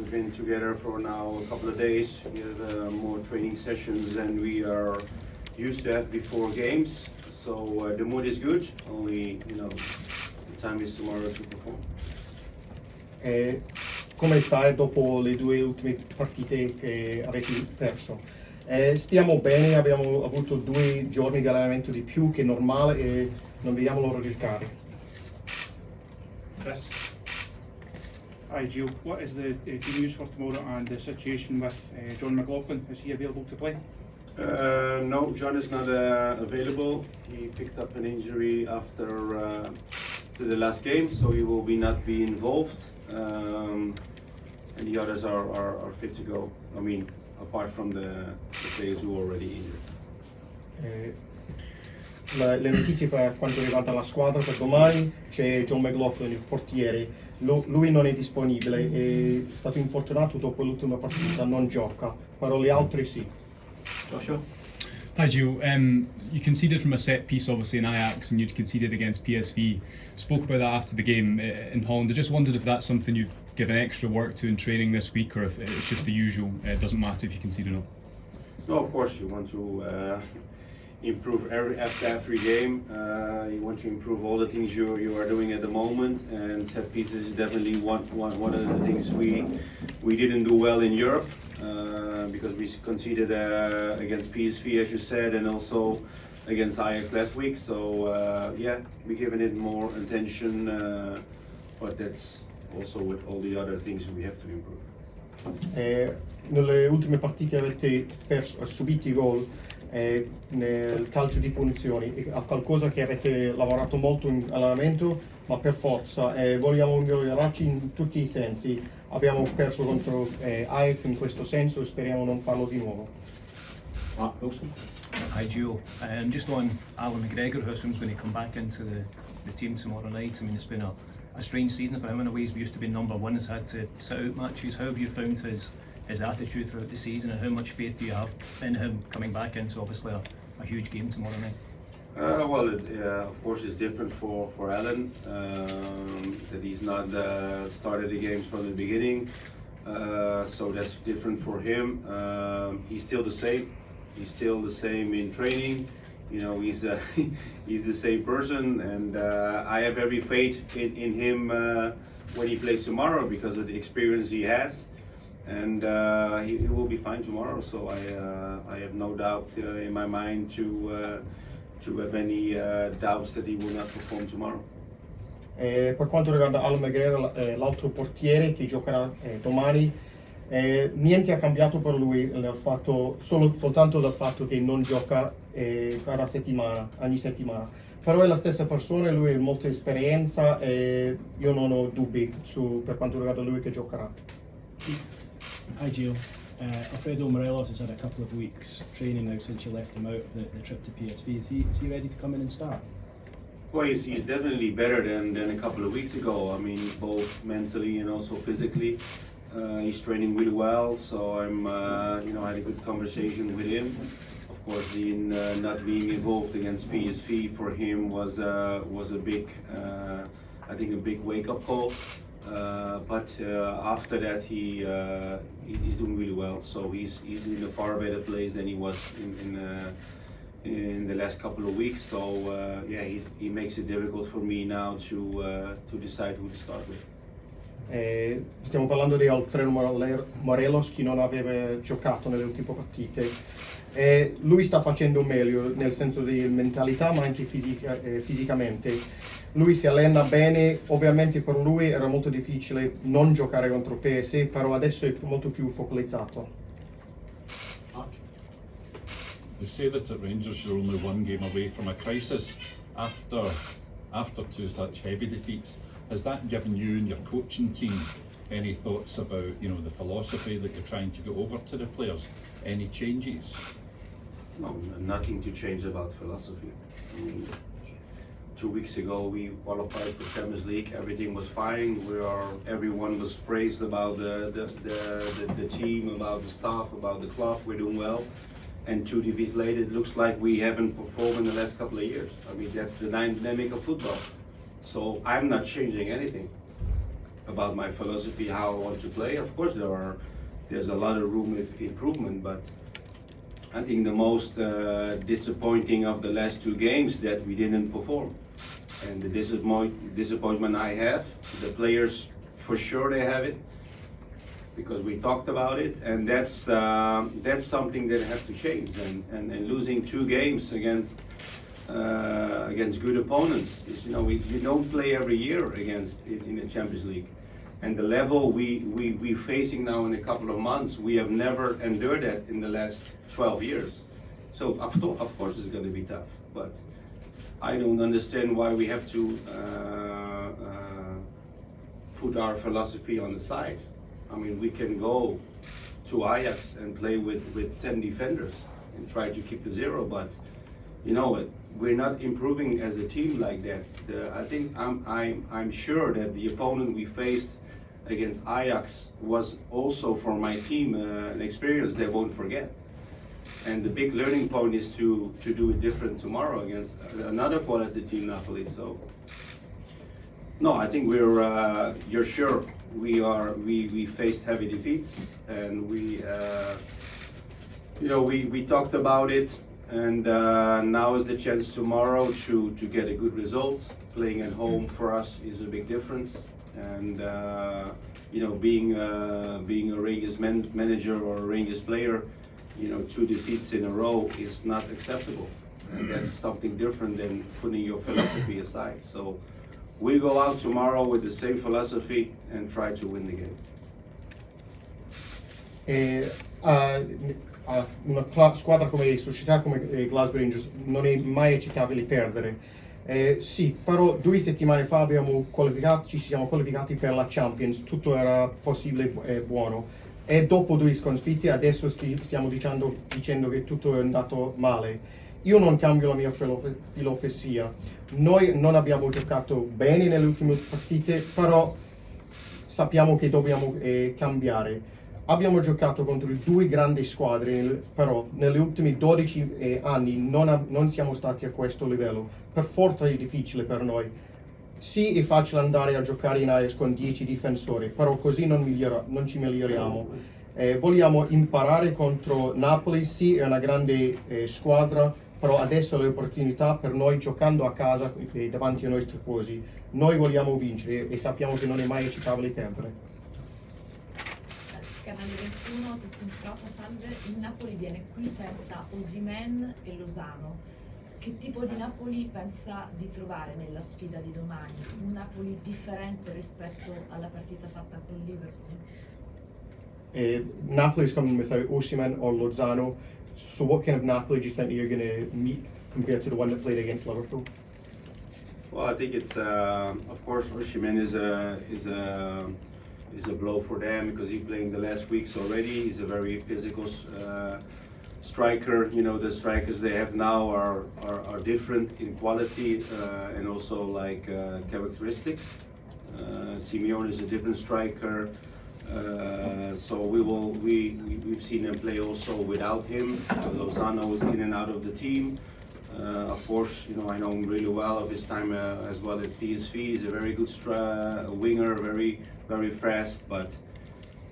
We've been together for now a couple of days. We have more training sessions than we are used to have before games. So the mood is good. Only the time is tomorrow to perform. Come stai dopo le due ultime partite che avete perso? Stiamo bene, abbiamo avuto 2 giorni di allenamento di più che normale e non vediamo l'ora di giocare. Chris. Hi Gio, what is the team news for tomorrow and the situation with John McLaughlin? Is he available to play? No, John is not available. He picked up an injury after to the last game, so he will not be involved. And the others are fit to go. I mean, apart from the players who are already injured. Le notizie per quanto riguarda la squadra per domani: c'è John McLaughlin, il portiere, lui non è disponibile, è stato infortunato dopo l'ultima partita, non gioca, però gli altri sì. Joshua. Hi Gio, you conceded from a set piece obviously in Ajax and you'd conceded against PSV. Spoke about that after the game in Holland. I just wondered if that's something you've given extra work to in training this week, or if it's just the usual, it doesn't matter if you concede or not. No, of course you want to improve after every game. You want to improve all the things you are doing at the moment, and set pieces is definitely one of the things we didn't do well in Europe, because we conceded against PSV, as you said, and also against Ajax last week. So yeah, we're giving it more attention, but that's also with all the other things we have to improve. Nelle ultime partite avete subito i gol nel calcio di punizioni, è qualcosa che avete lavorato molto in allenamento, ma per forza vogliamo migliorarci in tutti i sensi. Abbiamo perso contro Ajax in questo senso e speriamo non farlo di nuovo. Mark Wilson. Hi Gio, just on Alan McGregor, who assumes going to come back into the team tomorrow night. I mean, it's been a strange season for him in a way. He's used to be number one, has had to sit out matches. How have you found his attitude throughout the season, and how much faith do you have in him coming back into obviously a huge game tomorrow night? Well, of course it's different for Alan, that he's not started the games from the beginning, so that's different for him. He's still the same. He's still the same in training. He's he's the same person, and I have every faith in him when he plays tomorrow because of the experience he has, and he will be fine tomorrow. So I have no doubt in my mind to have any doubts that he will not perform tomorrow. Per quanto riguarda Alan McGregor, l'altro portiere che giocherà domani, niente ha cambiato per lui, soltanto dal fatto che non gioca ogni settimana. Però è la stessa persona, lui ha molta esperienza e io non ho dubbi per quanto riguarda lui che giocherà. Hi Gio, Alfredo Morelos has had a couple of weeks training now since you left him out of the trip to PSV. Is he ready to come in and start? Well, he's definitely better than a couple of weeks ago. I mean, both mentally and also physically. He's training really well, so I had a good conversation with him. Of course, not being involved against PSV for him was a big, I think, a big wake-up call. But after that, he's doing really well. So he's in a far better place than he was in the last couple of weeks. So yeah, he makes it difficult for me now to decide who to start with. Stiamo parlando di Alfredo Morelos, che non aveva giocato nelle ultime partite. Lui sta facendo meglio nel senso di mentalità, ma anche fisicamente. Lui si allena bene, ovviamente per lui era molto difficile non giocare contro PS, però adesso è molto più focalizzato. They say that at Rangers you're only one game away from a crisis after 2 such heavy defeats. Has that given you and your coaching team any thoughts about the philosophy that you're trying to get over to the players? Any changes? No, nothing to change about philosophy. I mean, 2 weeks ago we qualified for Champions League. Everything was fine. Everyone was praised about the team, about the staff, about the club. We're doing well. And 2 defeats later, it looks like we haven't performed in the last couple of years. I mean, that's the dynamic of football. So I'm not changing anything. about my philosophy, how I want to play. Of course, there's a lot of room of improvement, but I think the most disappointing of the last two games that we didn't perform. And the disappointment I have, the players for sure they have it, because we talked about it, and that's something that has to change. And losing two games against good opponents is, you don't play every year against in the Champions League. And the level we're facing now in a couple of months, we have never endured that in the last 12 years. So of course it's going to be tough, but I don't understand why we have to put our philosophy on the side. I mean, we can go to Ajax and play with 10 defenders and try to keep the zero, but we're not improving as a team like that. I think I'm sure that the opponent we faced against Ajax was also for my team an experience they won't forget. And the big learning point is to do it different tomorrow against another quality team, Napoli. So no, I think you're sure we faced heavy defeats, and we talked about it, and now is the chance tomorrow to get a good result. Playing at home for us is a big difference, and being a Rangers manager or a Rangers player, 2 defeats in a row is not acceptable, and that's something different than putting your philosophy aside. So we go out tomorrow with the same philosophy and try to win the game. Una squadra come società come Glasgow Rangers non è mai accettabile perdere. Sì, però 2 settimane fa ci siamo qualificati per la Champions, tutto era possibile e buono. E dopo 2 sconfitte adesso stiamo dicendo che tutto è andato male. Io non cambio la mia filosofia. Noi non abbiamo giocato bene nelle ultime partite, però sappiamo che dobbiamo cambiare. Abbiamo giocato contro 2 grandi squadre, però negli ultimi 12 anni non siamo stati a questo livello. Per forza è difficile per noi. Sì, è facile andare a giocare in Ajax con 10 difensori, però così non ci miglioriamo. Vogliamo imparare contro Napoli, sì, è una grande squadra, però adesso è l'opportunità per noi, giocando a casa davanti ai nostri tifosi. Noi vogliamo vincere e sappiamo che non è mai accettabile perdere. Canale 21, tutto in trota, salve. Il Napoli viene qui senza Osimhen e Lozano. Che tipo di Napoli pensa di trovare nella sfida di domani? Un Napoli differente rispetto alla partita fatta con Liverpool? Napoli is coming without Osimhen or Lozano. So what kind of Napoli do you think you're going to meet compared to the one that played against Liverpool? Well, I think it's of course Osimhen is a blow for them because he's playing the last weeks already. He's a very physical striker. The strikers they have now are different in quality and also like characteristics. Simeone is a different striker. So we've seen them play also without him. Lozano is in and out of the team. Of course, I know him really well of his time as well at PSV. He's a very good winger, very, very fast. But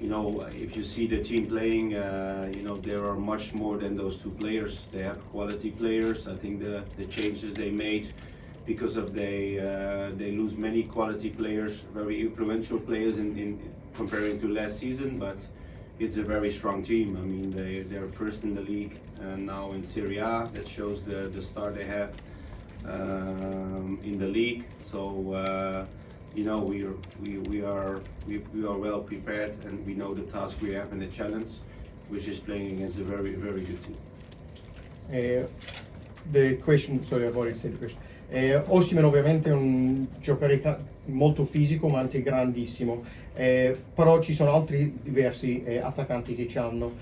if you see the team playing, there are much more than those 2 players. They have quality players. I think the changes they made because of they lose many quality players, very influential players in comparing to last season, but it's a very strong team. I mean, they're first in the league and now in Serie A. That shows the start they have in the league. So we are well prepared, and we know the task we have and the challenge, which is playing against a very, very good team. The question, sorry, I've already said the question. Osimhen ovviamente è un giocatore molto fisico ma anche grandissimo, però ci sono altri diversi attaccanti che ci hanno.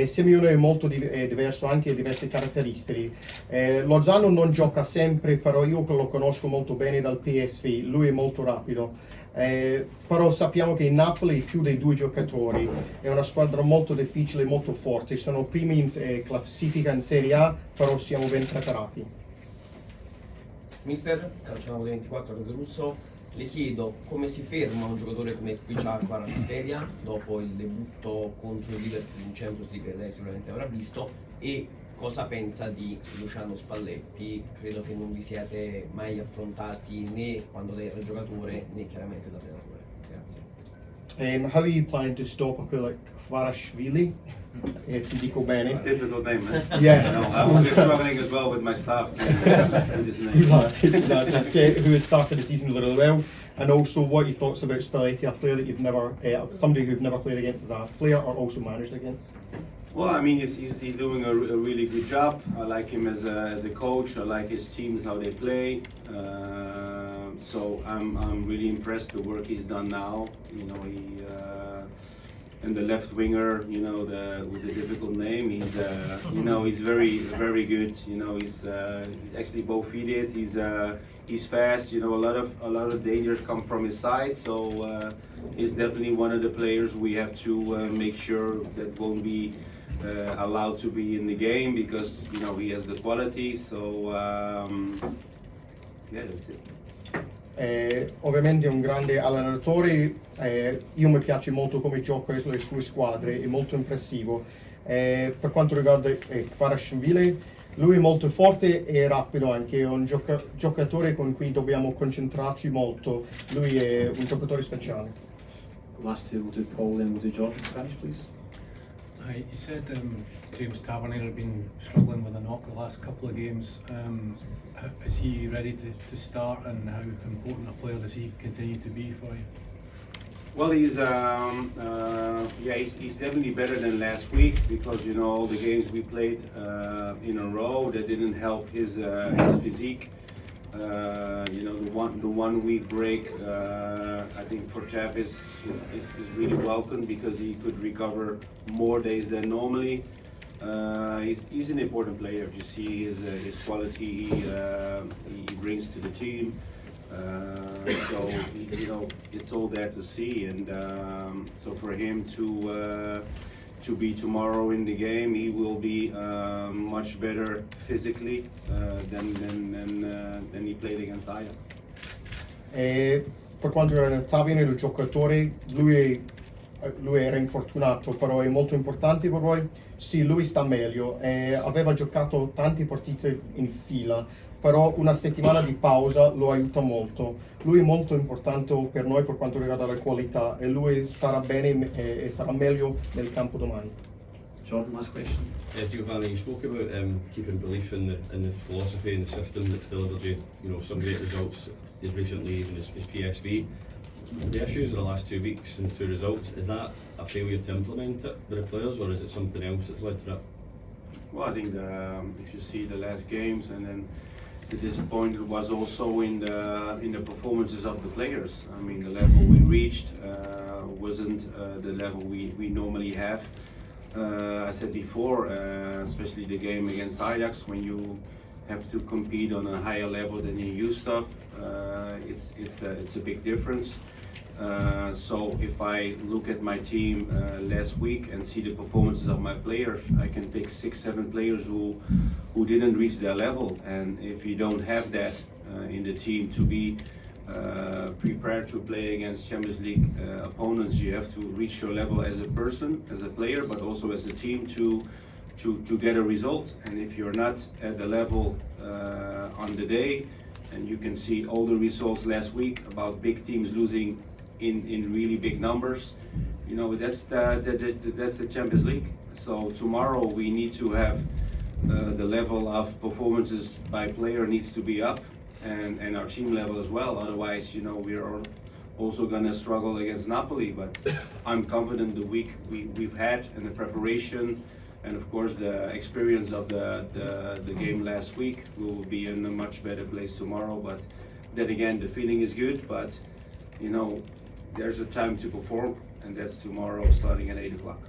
Simeone è molto diverso, anche diverse caratteristiche. Lozano non gioca sempre, però io lo conosco molto bene dal PSV, lui è molto rapido. Però sappiamo che in Napoli più dei 2 giocatori, è una squadra molto difficile, molto forte, sono primi in classifica in Serie A, però siamo ben preparati. Mister, Calcio 24 Russo, Le chiedo come si ferma un giocatore come Kvičar Kvaratskhelia dopo il debutto contro il Liverpool in Champions League che lei sicuramente avrà visto, e cosa pensa di Luciano Spalletti. Credo che non vi siete mai affrontati né quando lei era giocatore né chiaramente da allenatore. Grazie. How are you planning to stop a player like Kvaratskhelia? If you dico bene. It's a difficult name, man. Yeah. No, I was struggling as well with my staff with this name. Who has started the season really well, and also what your thoughts about Spalletti, a player that you've never, somebody who've never played against as a player or also managed against. Well, I mean, he's doing a really good job. I like him as a coach. I like his teams, how they play. So I'm really impressed the work he's done now. You know, he and the left winger, you know, with the difficult name, he's you know, he's very good. You know, he's actually both-feeted. He's fast. You know, a lot of dangers come from his side. So he's definitely one of the players we have to make sure that won't be allowed to be in the game, because you know he has the quality. So yeah, that's it. Ovviamente è un grande allenatore, io mi piace molto come gioca le sue squadre, è molto impressivo. Per quanto riguarda Kvaratskhelia, lui è molto forte e rapido anche, è un giocatore con cui dobbiamo concentrarci molto, lui è un giocatore speciale. Last two, we'll do Paul, then we'll do George in Spanish, please. Hi, you said James Tavernier had been struggling with a knock the last couple of games. Is he ready to start, and how important a player does he continue to be for you? Well, he's definitely better than last week, because you know all the games we played in a row, that didn't help his physique. You know, the 1 week break, I think for Chap is really welcome, because he could recover more days than normally. He's an important player. You see his quality he brings to the team. So you know, it's all there to see, and so for him to be tomorrow in the game, he will be much better physically than he played against Ajax. Per quanto riguarda Tavernier, il giocatore, lui era infortunato, però è molto importante per voi. Sì, lui sta meglio, aveva giocato tante partite in fila, però una settimana di pausa lo aiuta molto. Lui è molto importante per noi per quanto riguarda la qualità, e lui starà bene e sarà meglio nel campo domani. Jordan, last question. Giovanni, you spoke about keeping belief in the philosophy and the system that's delivered you know, some great results as recently even as PSV. The issues of the last 2 weeks and 2 results, is that a failure to implement it by the players, or is it something else that's led to that? Well, I think if you see the last games, and then the disappointment was also in the performances of the players. I mean, the level we reached wasn't the level we normally have. I said before, especially the game against Ajax, when you have to compete on a higher level than you used to, it's a big difference. So if I look at my team last week and see the performances of my players, I can pick 6-7 players who didn't reach their level. And if you don't have that in the team to be prepared to play against Champions League opponents, you have to reach your level as a person, as a player, but also as a team to get a result. And if you're not at the level on the day, and you can see all the results last week about big teams losing in really big numbers, you know, that's the Champions League. So tomorrow we need to have the level of performances by player needs to be up, and our team level as well. Otherwise, you know, we are also gonna struggle against Napoli. But I'm confident the week we've had and the preparation, and of course the experience of the game last week, we will be in a much better place tomorrow. But then again, the feeling is good, but you know, there's a time to perform, and that's tomorrow starting at 8 o'clock.